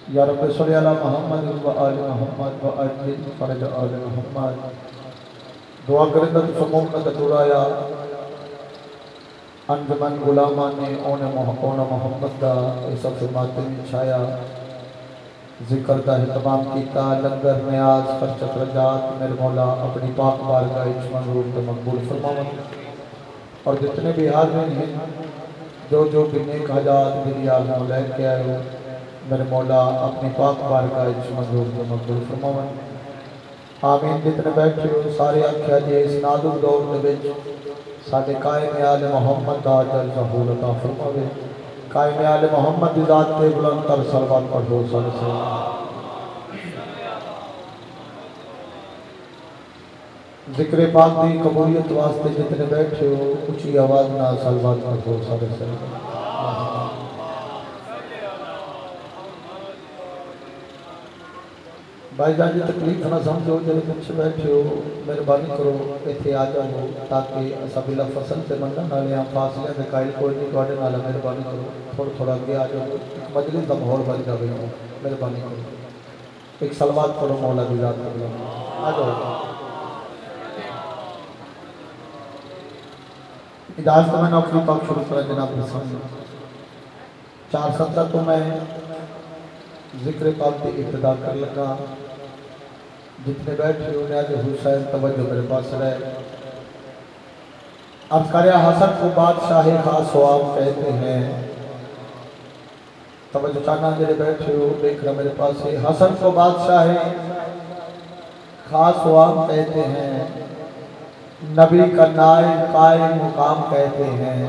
या रब सल्लि अला मुहम्मद व आलि मुहम्मद व अज्जिल फरज आलि मुहम्मद। दुआ करें तो समूह दुराया अंजमन गुलामा ने ओने मोहम्मद दा सब मातम छाया जिक्र का एहतमाम किया। लंगर न्याज खर्चत रजात मेरे मौला अपनी पाक बारगाह विच मंजूर ते मकबूल फरमावन। और जितने भी हाज़िर हैं जो भी नेक हजात मेरी आज़ा लेके आए हो मेरे मौला अपनी पाक बारगाह विच मंजूर ते मकबूल फरमावन। आमीन। जितने बैठे हो सारे आख्या जी इस नाजुक दौर दे विच साडे कायम आले मोहम्मद दा अजल ज़हूर अता फरमावे। कायम आले मोहम्मद दी ज़ात ते बुलंद तर सलवात पढ़ो सल्लल्लाहु। जिक्र पाक दी कबूलियत वास्ते जितने बैठे हो ऊंची आवाज ना सलवात पढ़ो सल्लल्लाहु। भाईजान जी तकलीफ ना समझो जो पीछे बैठे हो मेहरबानी करो इतने आ जाओ ताकि असा बिला फसल से मंगन वाले फासले के कायल कोई नहीं थोड़े नाल मेहरबानी करो थोड़ा थोड़ा अगे आ जाओ मजलिस का माहौल बन जाए। मेहरबानी करो एक सलवात पढ़ो मौला दी ज़ात पे आ जाओ। इजाजत में नौकरी पाक शुरू करें जनाब। 4:17 तो मैं जिक्र पाक की इब्तिदा कर लगा। जितने बैठे उन्हें आज हुसैन तवज्जो मेरे पास रहे। अब करे हसन को बादशाह खास सवाब कहते हैं। तवज्जो चाहना मेरे बैठे हो देख रहा मेरे पास है। हसन को बादशाह खास सवाब कहते हैं। नबी का नाइब कायम मुकाम कहते हैं।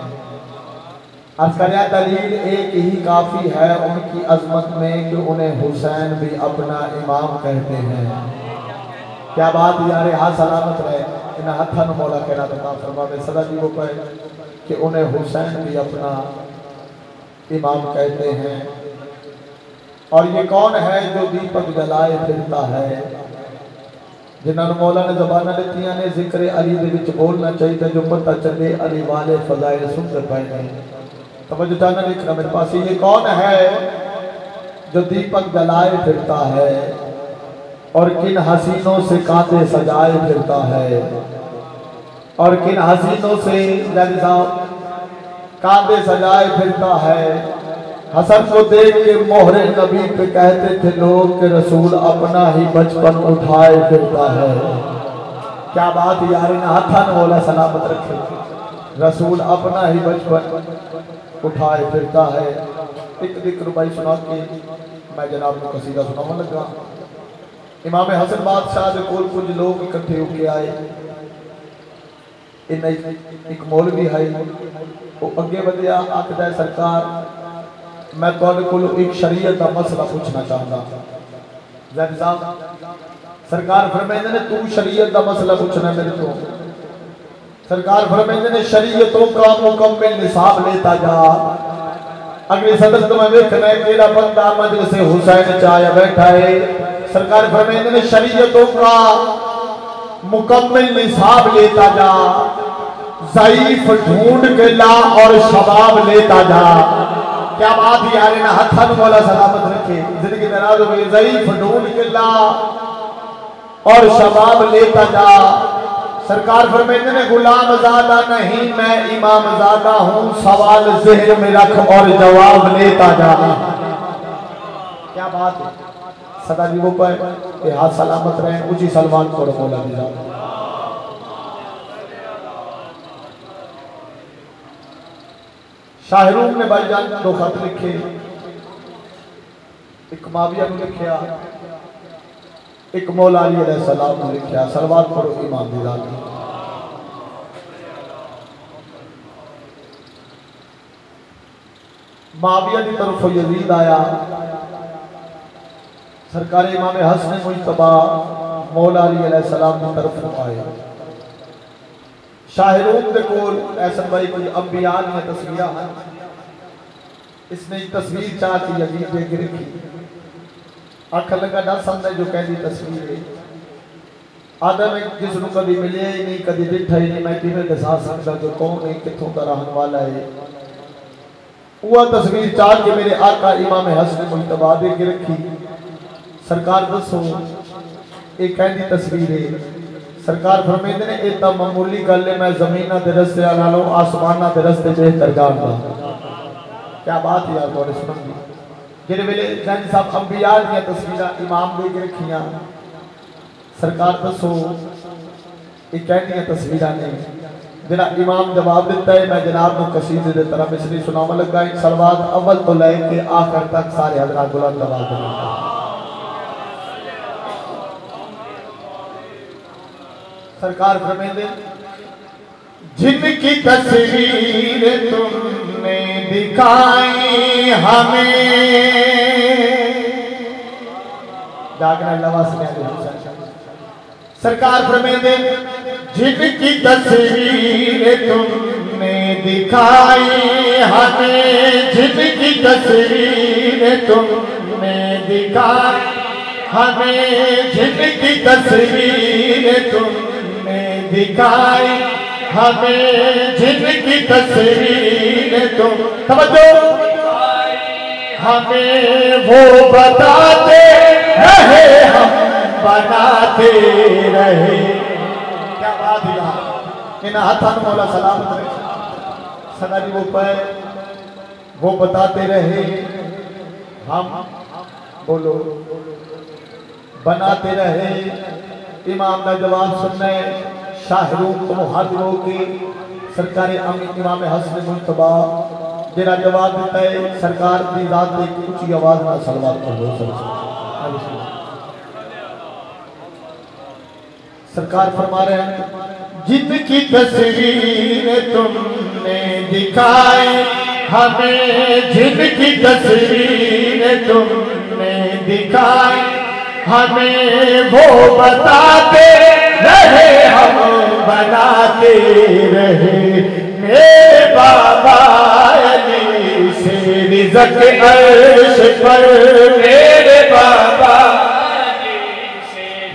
अब करे दलील एक ही काफ़ी है उनकी अजमत में कि उन्हें हुसैन भी अपना इमाम कहते हैं। क्या बात यार हाँ सलामत रहे इन हथन मौला कहना तो फरमा में सदा जी वो कहे कि उन्हें हुसैन भी अपना इमाम कहते हैं। और ये कौन है जो दीपक जलाए फिरता है जिन्होंने मौला ने जबाना दित्तियां ने जिक्र अली दे विच बोलना चाहिए जो पता चले अली वाले फजाइल सुनते पाए नहीं। तवज्जो चाहना लिखना मेरे पास ये कौन है जो दीपक जलाए फिरता है और किन हसीनों से कांधे सजाए फिरता है और किन हसीनों से कांधे सजाए फिरता है। हसन को देख के मोहरे नबी पे कहते थे लोग कि रसूल अपना ही बचपन उठाए फिरता है। क्या बात यार इन हथन मौला सलामत रखे। रसूल अपना ही बचपन उठाए फिरता है। एक जिक्र भाई सुना के मैं जनाब को कसीदा सुनावन लगा। इमाम हसन बादशाह के कोल कुछ लोग इकट्ठे होके आए। इन एक मौलवी है वो अगे बढ़िया आखदा सरकार मैं तुहाडे कोल एक शरीयत का मसला पूछना चाहता। जैद साहब सरकार फरमाते ने तू शरीयत का मसला पूछना मेरे को। सरकार फरमाते ने शरीयतों का मुकम्मल निसाब लेता जा। अगली सदर तो मैं देखना है केड़ा बंदा मजलिस से हुसैन चाया बैठा है। सरकार फरमाते ने शरीयतों का मुकम्मल निसाब लेता जा। ज़ईफ ढूंढ के ला और शबाब लेता जा। क्या बात यार ना हथन मौला सलामत रखे जिंदगी दराज हो गई। ज़ईफ ढूंढ के ला और शबाब लेता जा। सरकार फरमाते ने गुलाम ज़ादा नहीं मैं इमाम ज़ादा हूँ सवाल ज़हन में रख और जवाब लेता जा। क्या बात है सदा जी वो पर हाथ सलामत रहे ऊंची सलमान को मौला दी जाए। शाहरुख ने भाईजान दो खत लिखे। एक माविया ने लिखा एक मौला अली अलैहि सलाम ने लिखा। सलवात पढ़ो ईमान दी जात। माविया की तरफ यजीद आया। सरकार इमाम हसन मुजतबा मौला अली अलैहि सलाम की तरफ आए। शाहरुख के कोल ऐसा भाई कुछ अंबिया ने तस्वीर हैं। इसने एक तस्वीर चाह की अजीब देख रखी, अख लगा ना समझे जो कहती तस्वीर है। आदम जिसनों कभी मिले ही नहीं, कभी दिखा ही नहीं, मैं किवें दसा सकता जो कौन है, कितों का रहने वाला है। वह तस्वीर चाह के मेरे आका इमाम हसन मुजतबा दे के रखी। सरकार दसो एक कहती तस्वीर है। सरकार फरमाते ने ये तो मामूली गल है, मैं जमीन के रस्ते नालों आसमान के रस्ते बेहतर जाऊंगा। क्या बात है यार, थोड़े सुनोगी जिहड़े वेले जज साहब अंबिया दी तस्वीरां इमाम दे के रखियां। सरकार दसो ये कहदियां तस्वीरां ने जिहड़ा इमाम जवाब दिता है। मैं जनाब को कसीदे दे तरह मिसरी सुनावन लगा। एक सलवात अव्वल तो लेके आखिर तक सारे हजरात बुलंद आवाज़ में। सरकार फरमाते जिनकी तस्वीर तुमने दिखाई हमें, जागना लवास में सरकार फरमाते जिनकी तस्वीर तुमने दिखाई हमें, जिनकी तस्वीर तुमने दिखाई हमें, जिनकी तस्वीर तुमने दिखाई हमें, जिनकी तस्वीर तुम समझो हमें वो बताते रहे, हम बनाते रहे। क्या बात है, इन हाथों मौला सलामत रहे। सदा जी वो पैर वो बताते रहे, हम बोलो बनाते रहे। इमाम का जवाब सुनने शाहरुख को मुहाजिरों के सरकार इमाम हसन मुजतबा जेरा जवाब देता है। सरकार की रात की ऊंची आवाज में सलवात पढ़ो। सरकार फरमा रहे हैं जिनकी तस्वीर तुमने दिखाई हमें, जिनकी तस्वीर तुमने दिखाई हमें, वो बताते रहे, हम बनाते रहे। मेरे बाबा अली से रिज़्क़ अर्श पर, मेरे बाबा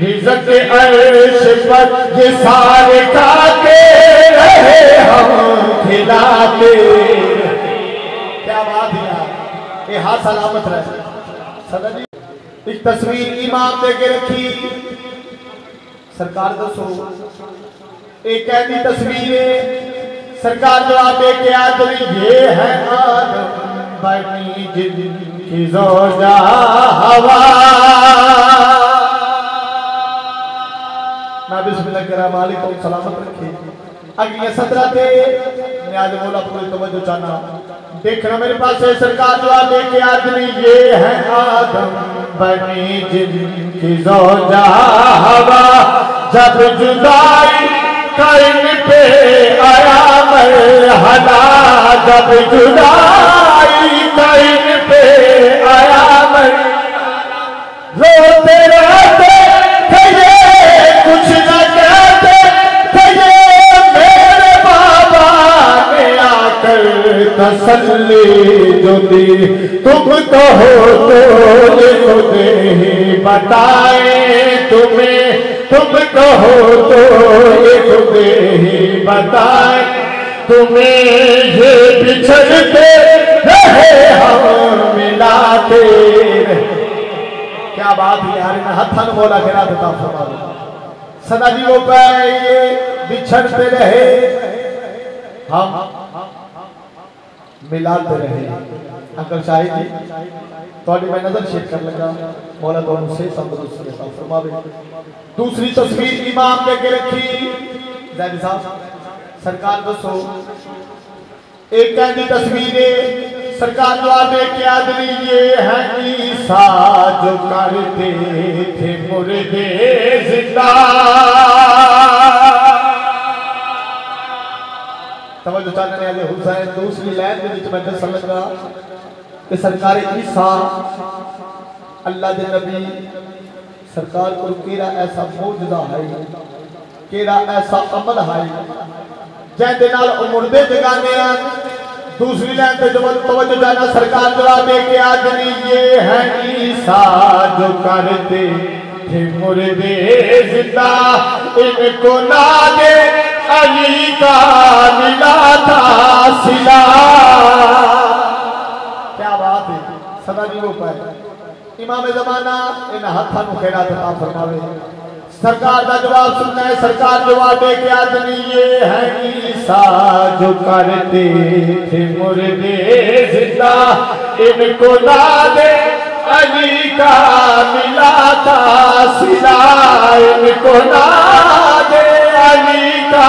रिज़्क़ अर्श पर ये सारे खाते रहे, हम खिलाते। क्या बात है, ये हाथ सलामत रहे। सदा जी एक तस्वीर इमाम दे के रखी। सरकार दसो एक कैदी तस्वीर है। सरकार जवाब दे के आदमी ये है आदम बनी जिनकी ज़ौजा हवा। मैं बिस्मिल्लाह करा मालिक को सलामत रखे। अगली 17 थे न्याज मौला पूरी तवज्जो चाहना देखना मेरे पास है। सरकार जवाब दे के आदमी ये है आदम बनी जिनकी ज़ौजा हवा। जब जुदाई कायम पे आया मरहला, जब जुदाई कायम पे आया मरहला, रोते रहते थे ये कुछ न कहते थे ये। मेरे बाबा ने आकर तसल्ली जो दी, तुम कहो तो खुद ही बताए तुम्हें, तुम कहो तो ये खुद ही बताए तुम्हें। ये बिछड़ते रहे, हम मिलाते रहे। क्या बात है यार, मैं हथन बोला गिरा देता फरमा दो। सदा जी वो पे ये बिछड़ते रहे, हम मिलाते रहे। अंकल शाहिद जी थोड़ी मैं नजर शेयर कर लगा, मौला दोनों से तंदुरुस्ती अता फरमावे। दूसरी तस्वीर इमाम ने के रखी। जैद साहब सरकार दसो एक कैदी तस्वीर है। सरकार जवाब दे के आदमी ये है ईसा जो करते थे मुर्दे जिंदा। तवज्जो चाहने वाले हुसैन दूसरी लाइन के बीच में दस लगा कि सरकार ईसा अल्लाह के नबी सरकार को केरा ऐसा मौजूदा है, केरा ऐसा अमल है जिहदे नाल मुर्दे जगाने दूसरी लाइन पे तवज्जो जाना, सरकार जवाब दे के आदमी ये है ईसा जो करते थे मुर्दे जिंदा, इनको ना दे अली का मिला था सिला। क्या बात है, सदा नहीं हो पाए। इमाम ज़माना इन हाथों को खैरात अता फरमावे। सरकार का जवाब सुनना है, सरकार जवाब दे के आदमी ये है ईसा जो करते थे मुर्दे जिंदा, इनको ना दे अली का मिला था सिला, इनको ना दे अली का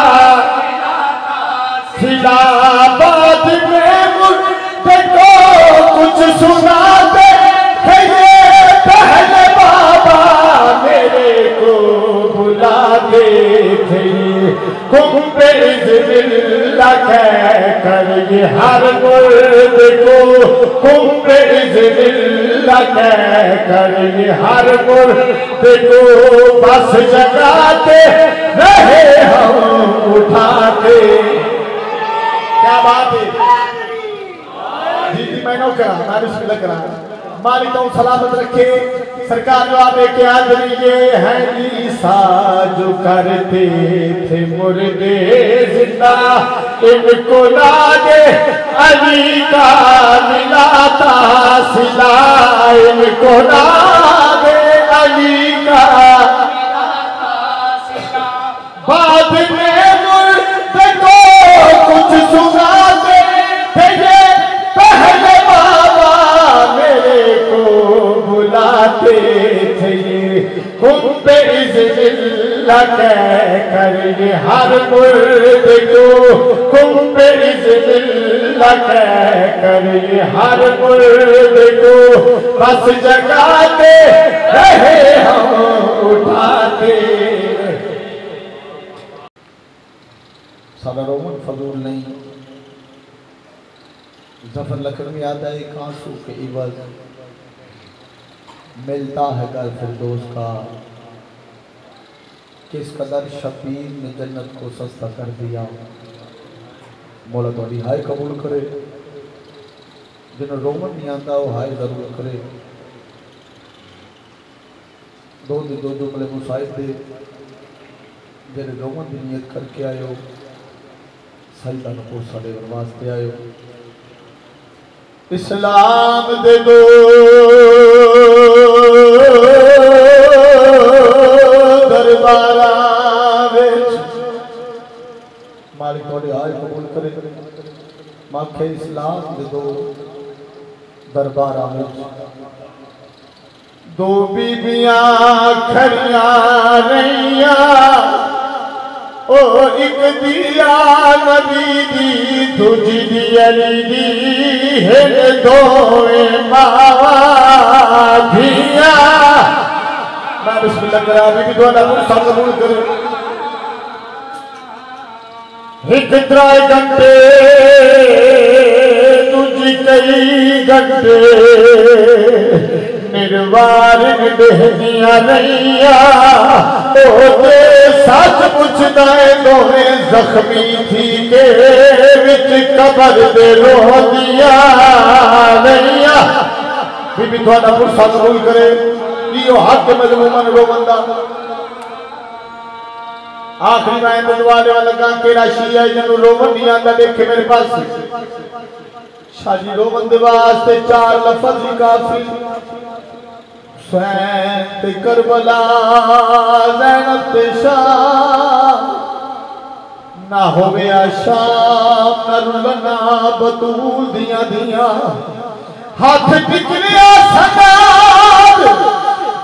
सिला। बाद में मुझे को कुछ सुनाते थे, पहले बाबा मेरे को बुलाते थे, कुंभे जिल्ला कह कर ये हर मुर्द को, कुंभे जिल्ला कह कर ये हर मुर्द को बस जगाते रहे हम उठाते। क्या बात है जी जी, मैं करा मैं बिस्मिल्लाह करा। मालिक तो सलामत रखे। सरकार जवाब दे के आदमी ये है ईसा जो करते थे मुर्दे जिंदा, इनको ना दे अली का मिला था सिला, इनको ना दे अली का बाद में मुर्दे को कुछ सुनाते थे, पहले बाबा मेरे को बुलाते थे, कुंभे जिल्ला कह कर ये हर मुर्द को, कुंभे जिल्ला कह कर ये हर मुर्द को बस जगाते रहे हम उठाते। सारा रोमन फजूल नहीं, जफर लखनवी आता है एक आंसू के इवज मिलता है घर फिरदौस का, किस कदर शबीर ने जन्नत को सस्ता कर दिया। मौला थोड़ी हाय कबूल करे, जिन्हें रोमन नहीं आता वो हाय जरूर करे। दो जुमले मुसाहिब दे जिन्हें रोमन की नीयत करके आयो, सजदा को साढ़े वास्ते आयो। इस्लाम दे दो दरबारा विच, मालिक थोड़े आए कबूल करे। माखे इस्लाम दे दो दरबारा विच, दो बीबियां खड़ियां रहियां, ओ एक दिया नबी दी दूजी दी अली दी, हिन दोवे मावा धिया। मैं बिस्मिल्लाह करा भी थोड़ा मुर्सा कबूल करे। एक त्राए घंटे दूजी कई घंटे, निर्वार देहदियां नैया, ओते सच पुछदा है दोहे जख्मी थी के विच कबर दे रोंदियां नैया। बीबी थोड़ा पुरसा कबूल करे। इहो हक मजलूमन रोवंदा। आखिरी मैं दुआ देवा लगा, केड़ा शिया जिन्हों रोवन नहीं आंदा देखे मेरे पास। शाजी रोवन दे वास्ते चार लफज ही काफी। हुसैन ते करबला, ज़ैनब ते शाम, ना होवे शाम ना रुलना बतूल दिया दिया। हाथ टिकरिया सनाद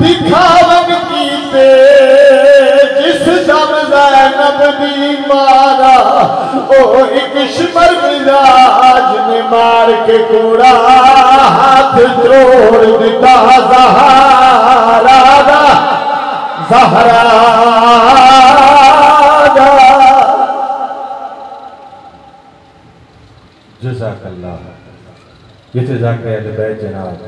दिखावन कीते, जिस दम ज़ैनब दी मारा, ओ एक शिमर मिजाज ने मार के कूड़ा, हाथ तोड़ दिता ज़हरा दा, ज़हरा दा। जज़ाकल्लाह। ये जज़ाक अहले बैत जनाब।